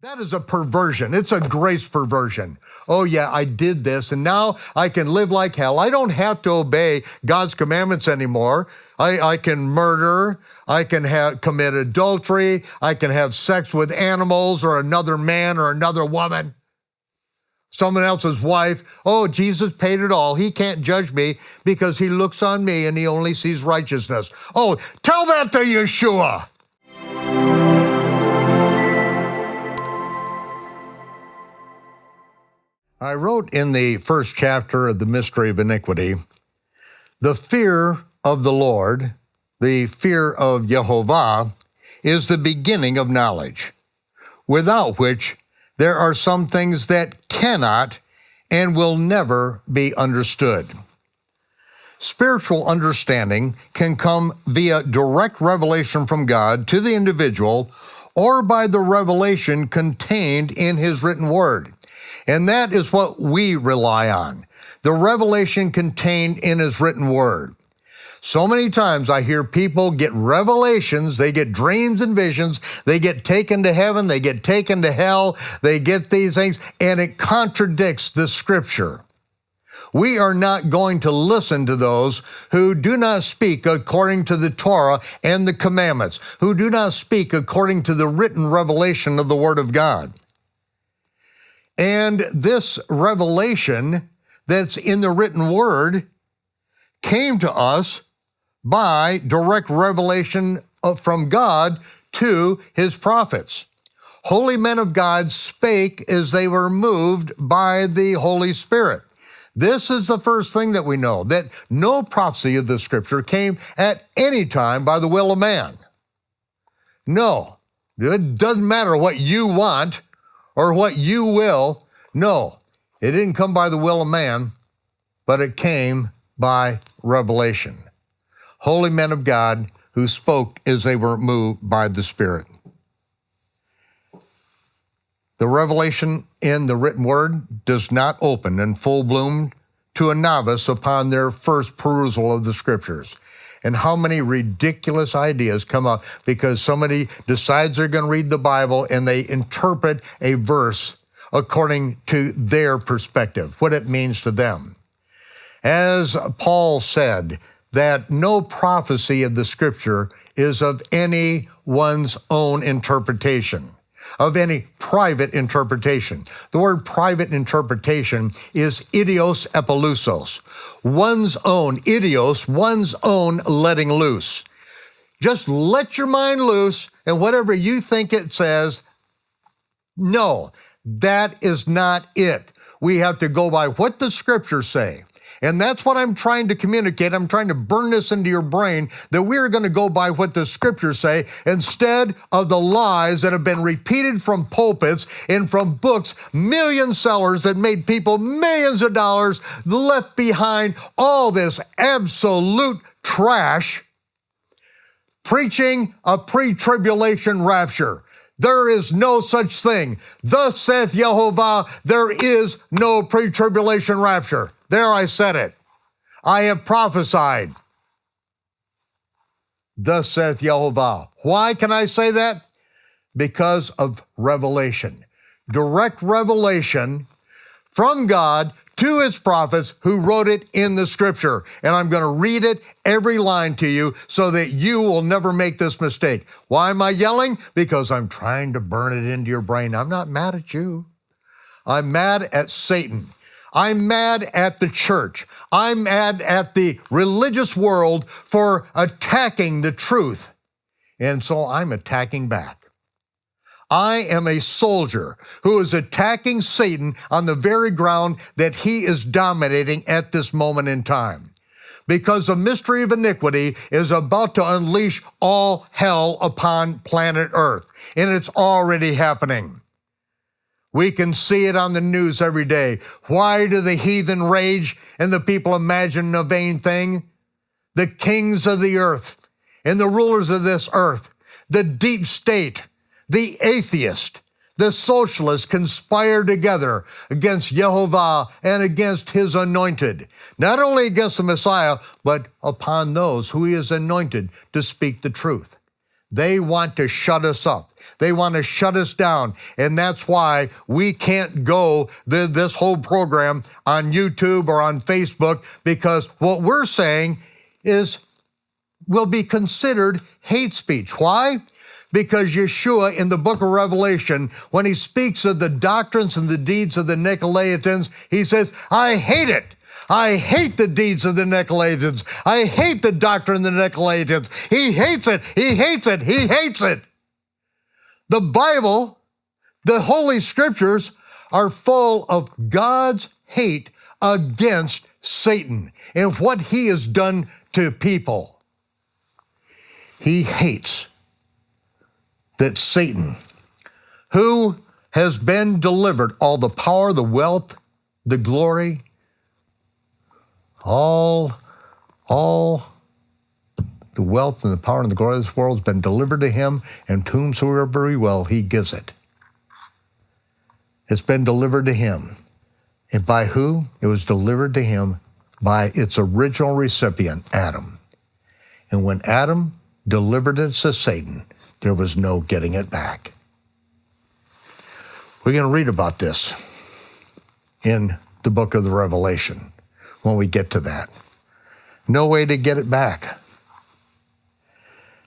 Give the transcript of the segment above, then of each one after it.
That is a perversion. It's a grace perversion. Oh yeah, I did this and now I can live like hell. I don't have to obey God's commandments anymore. I can murder, I can commit adultery, I can have sex with animals or another man or another woman, someone else's wife. Oh, Jesus paid it all. He can't judge me because he looks on me and he only sees righteousness. Oh, tell that to Yeshua. I wrote in the first chapter of the Mystery of Iniquity, the fear of the Lord, the fear of Yehovah, is the beginning of knowledge, without which there are some things that cannot and will never be understood. Spiritual understanding can come via direct revelation from God to the individual or by the revelation contained in his written word. And that is what we rely on, the revelation contained in his written word. So many times I hear people get revelations, they get dreams and visions, they get taken to heaven, they get taken to hell, they get these things, and it contradicts the scripture. We are not going to listen to those who do not speak according to the Torah and the commandments, who do not speak according to the written revelation of the word of God. And this revelation that's in the written word came to us by direct revelation from God to his prophets. Holy men of God spake as they were moved by the Holy Spirit. This is the first thing that we know, that no prophecy of the scripture came at any time by the will of man. No, it doesn't matter what you want or what you will. No, it didn't come by the will of man, but it came by revelation. Holy men of God who spoke as they were moved by the Spirit. The revelation in the written word does not open in full bloom to a novice upon their first perusal of the scriptures. And how many ridiculous ideas come up because somebody decides they're going to read the Bible and they interpret a verse according to their perspective, what it means to them. As Paul said, that no prophecy of the scripture is of anyone's own interpretation, of any private interpretation. The word private interpretation is idios epilusos, one's own, idios, one's own letting loose. Just let your mind loose and whatever you think it says, no, that is not it. We have to go by what the scriptures say. And that's what I'm trying to communicate. I'm trying to burn this into your brain, that we're going to go by what the scriptures say instead of the lies that have been repeated from pulpits and from books, million sellers that made people millions of dollars, left behind all this absolute trash, preaching a pre-tribulation rapture. There is no such thing. Thus saith Yehovah, there is no pre-tribulation rapture. There, I said it. I have prophesied. Thus saith Yehovah. Why can I say that? Because of revelation. Direct revelation from God to his prophets who wrote it in the scripture. And I'm going to read it, every line to you, so that you will never make this mistake. Why am I yelling? Because I'm trying to burn it into your brain. I'm not mad at you. I'm mad at Satan. I'm mad at the church. I'm mad at the religious world for attacking the truth. And so I'm attacking back. I am a soldier who is attacking Satan on the very ground that he is dominating at this moment in time. Because the mystery of iniquity is about to unleash all hell upon planet Earth. And it's already happening. We can see it on the news every day. Why do the heathen rage and the people imagine a vain thing? The kings of the earth and the rulers of this earth, the deep state, the atheist, the socialists conspire together against Yehovah and against his anointed. Not only against the Messiah, but upon those who he has anointed to speak the truth. They want to shut us up. They want to shut us down. And that's why we can't go this whole program on YouTube or on Facebook, because what we're saying will be considered hate speech. Why? Because Yeshua in the book of Revelation, when he speaks of the doctrines and the deeds of the Nicolaitans, he says, I hate it. I hate the deeds of the Nicolaitans. I hate the doctrine of the Nicolaitans. He hates it. He hates it. He hates it. The Bible, the Holy Scriptures, are full of God's hate against Satan and what he has done to people. He hates that Satan, who has been delivered all the power, the wealth, the glory, all the wealth and the power and the glory of this world has been delivered to him, and to whomsoever he will, he gives it. It's been delivered to him. And by who? It was delivered to him by its original recipient, Adam. And when Adam delivered it to Satan, there was no getting it back. We're going to read about this in the book of the Revelation when we get to that. No way to get it back.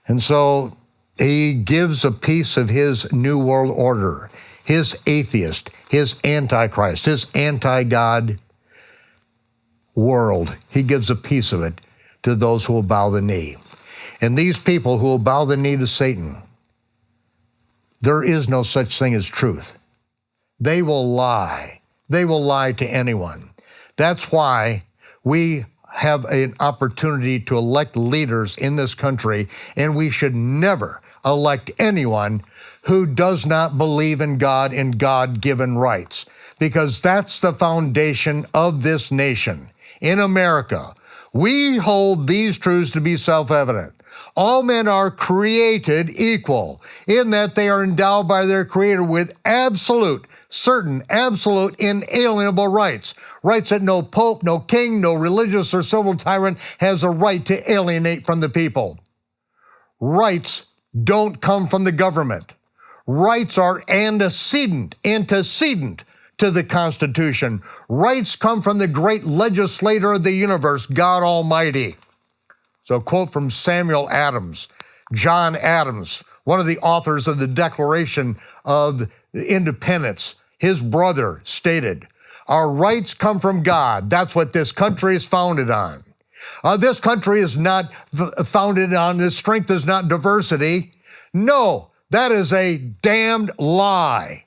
And so he gives a piece of his new world order, his atheist, his antichrist, his anti-God world. He gives a piece of it to those who will bow the knee. And these people who will bow the knee to Satan, there is no such thing as truth. They will lie. They will lie to anyone. That's why we have an opportunity to elect leaders in this country, and we should never elect anyone who does not believe in God and God-given rights, because that's the foundation of this nation. In America, we hold these truths to be self-evident. All men are created equal in that they are endowed by their Creator with absolute, certain, absolute, inalienable rights. Rights that no pope, no king, no religious or civil tyrant has a right to alienate from the people. Rights don't come from the government. Rights are antecedent to the Constitution. Rights come from the great legislator of the universe, God Almighty. So a quote from Samuel Adams, John Adams, one of the authors of the Declaration of Independence. His brother stated, our rights come from God. That's what this country is founded on. This country is not founded on, this strength is not diversity. No, that is a damned lie.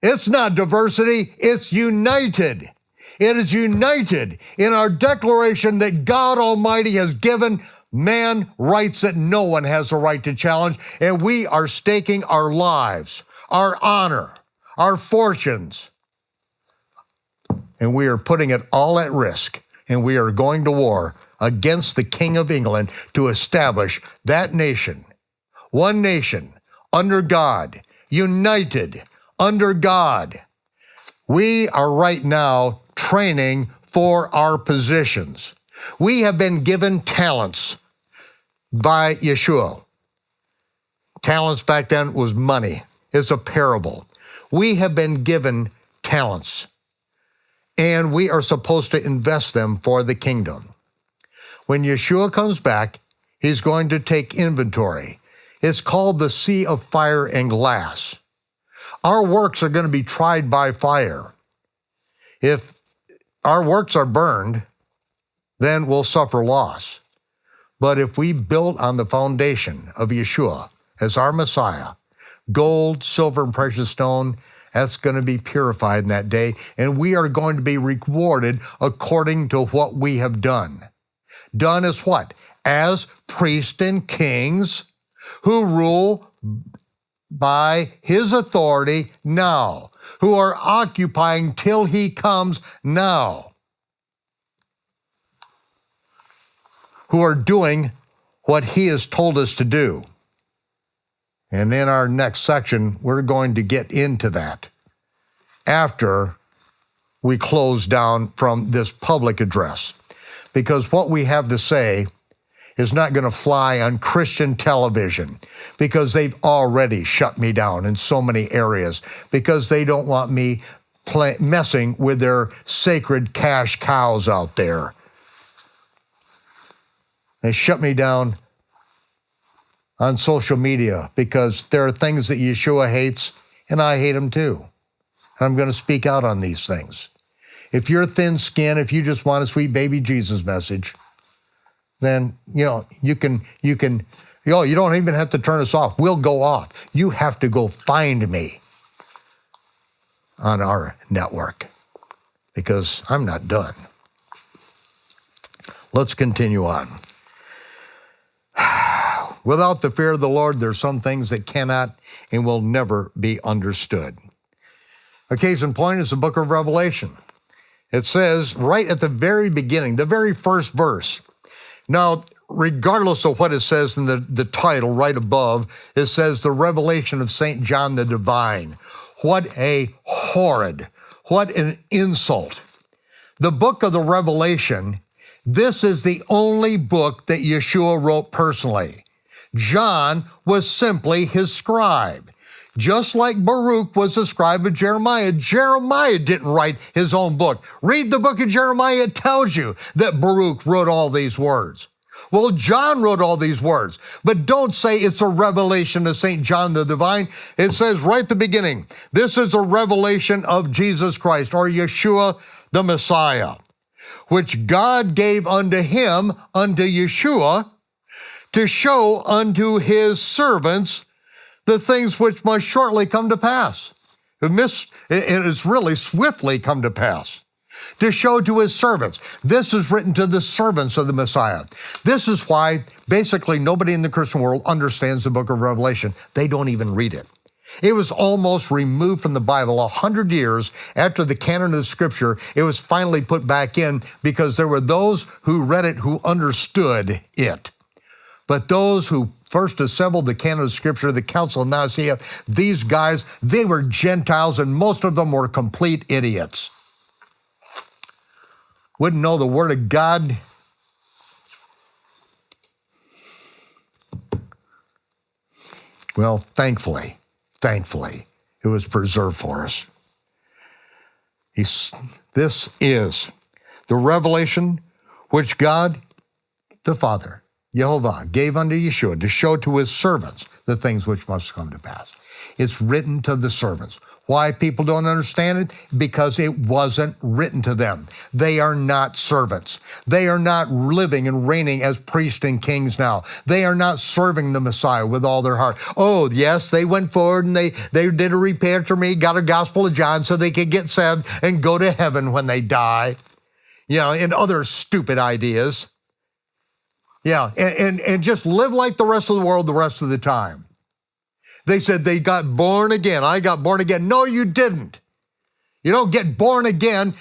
It's not diversity, it's united. It is united in our declaration that God Almighty has given man rights that no one has a right to challenge, and we are staking our lives, our honor, our fortunes, and we are putting it all at risk, and we are going to war against the King of England to establish that nation, one nation, under God, united under God. We are right now training for our positions. We have been given talents by Yeshua. Talents back then was money. It's a parable. We have been given talents, and we are supposed to invest them for the kingdom. When Yeshua comes back, he's going to take inventory. It's called the sea of fire and glass. Our works are going to be tried by fire. If our works are burned, then we'll suffer loss. But if we build on the foundation of Yeshua as our Messiah, gold, silver, and precious stone, that's going to be purified in that day, and we are going to be rewarded according to what we have done. Done as what? As priests and kings who rule by his authority now, who are occupying till he comes now, who are doing what he has told us to do. And in our next section, we're going to get into that after we close down from this public address. Because what we have to say is not going to fly on Christian television because they've already shut me down in so many areas because they don't want me messing with their sacred cash cows out there. They shut me down on social media because there are things that Yeshua hates and I hate them too. And I'm going to speak out on these things. If you're thin-skinned, if you just want a sweet baby Jesus message, then, you don't even have to turn us off. We'll go off. You have to go find me on our network because I'm not done. Let's continue on. Without the fear of the Lord, there's some things that cannot and will never be understood. A case in point is the book of Revelation. It says right at the very beginning, the very first verse. Now, regardless of what it says in the title right above, it says the revelation of St. John the Divine. What a horrid, what an insult. The book of the Revelation, this is the only book that Yeshua wrote personally. John was simply his scribe. Just like Baruch was the scribe of Jeremiah, Jeremiah didn't write his own book. Read the book of Jeremiah, it tells you that Baruch wrote all these words. Well, John wrote all these words, but don't say it's a revelation of St. John the Divine. It says right at the beginning, this is a revelation of Jesus Christ, or Yeshua the Messiah, which God gave unto him, unto Yeshua, to show unto his servants the things which must shortly come to pass. It's really swiftly come to pass. To show to his servants. This is written to the servants of the Messiah. This is why basically nobody in the Christian world understands the book of Revelation. They don't even read it. It was almost removed from the Bible 100 years after the canon of Scripture. It was finally put back in because there were those who read it who understood it. But those who first assembled the canon of Scripture, the Council of Nicaea, these guys, they were Gentiles and most of them were complete idiots. Wouldn't know the Word of God. Well, thankfully, it was preserved for us. This is the revelation which God, the Father, Yehovah, gave unto Yeshua to show to his servants the things which must come to pass. It's written to the servants. Why people don't understand it? Because it wasn't written to them. They are not servants. They are not living and reigning as priests and kings now. They are not serving the Messiah with all their heart. Oh, yes, they went forward and they did a repent for me, got a gospel of John so they could get saved and go to heaven when they die. And other stupid ideas. And just live like the rest of the world the rest of the time. They said they got born again. I got born again. No, you didn't. You don't get born again.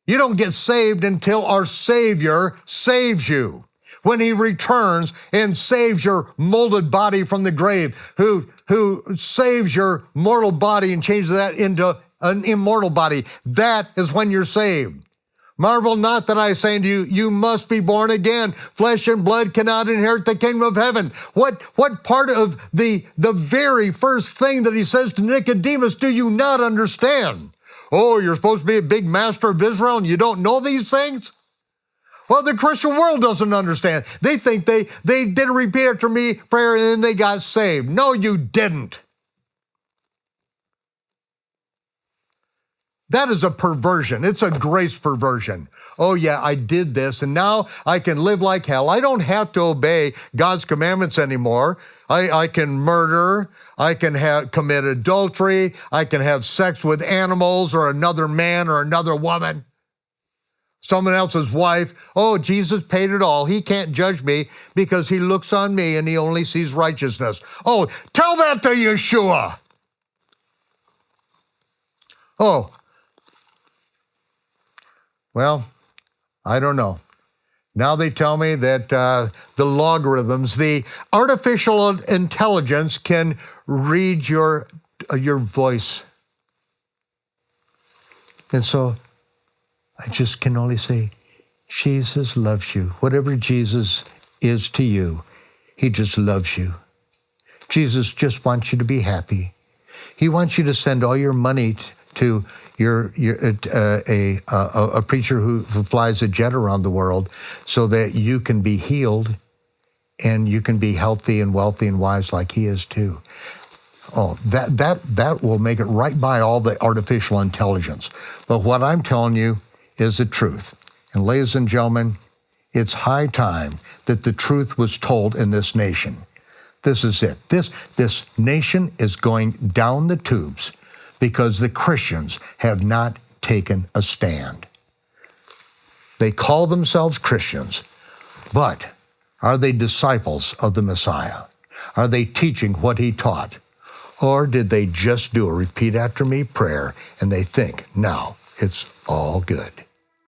You don't get saved until our Savior saves you. When he returns and saves your molded body from the grave, who saves your mortal body and changes that into an immortal body, that is when you're saved. Marvel not that I say unto you, you must be born again. Flesh and blood cannot inherit the kingdom of heaven. What part of the very first thing that he says to Nicodemus do you not understand? Oh, you're supposed to be a big master of Israel and you don't know these things? Well, the Christian world doesn't understand. They think they did a repeat after me prayer and then they got saved. No, you didn't. That is a perversion. It's a grace perversion. Oh yeah, I did this and now I can live like hell. I don't have to obey God's commandments anymore. I can murder. I can commit adultery. I can have sex with animals or another man or another woman. Someone else's wife. Oh, Jesus paid it all. He can't judge me because he looks on me and he only sees righteousness. Oh, tell that to Yeshua. Oh, well, I don't know. Now they tell me that the logarithms, the artificial intelligence can read your voice. And so I just can only say, Jesus loves you. Whatever Jesus is to you. He just loves you. Jesus just wants you to be happy. He wants you to send all your money to a preacher who flies a jet around the world so that you can be healed and you can be healthy and wealthy and wise like he is too. Oh, that will make it right by all the artificial intelligence. But what I'm telling you is the truth. And ladies and gentlemen, it's high time that the truth was told in this nation. This is it. This nation is going down the tubes because the Christians have not taken a stand. They call themselves Christians, but are they disciples of the Messiah? Are they teaching what he taught? Or did they just do a repeat after me prayer and they think, now it's all good?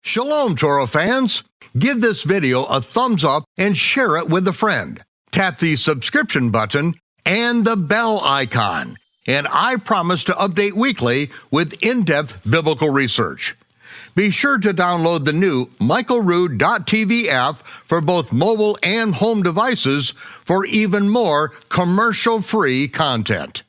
Shalom, Torah fans. Give this video a thumbs up and share it with a friend. Tap the subscription button and the bell icon. And I promise to update weekly with in-depth biblical research. Be sure to download the new michaelrood.tv app for both mobile and home devices for even more commercial-free content.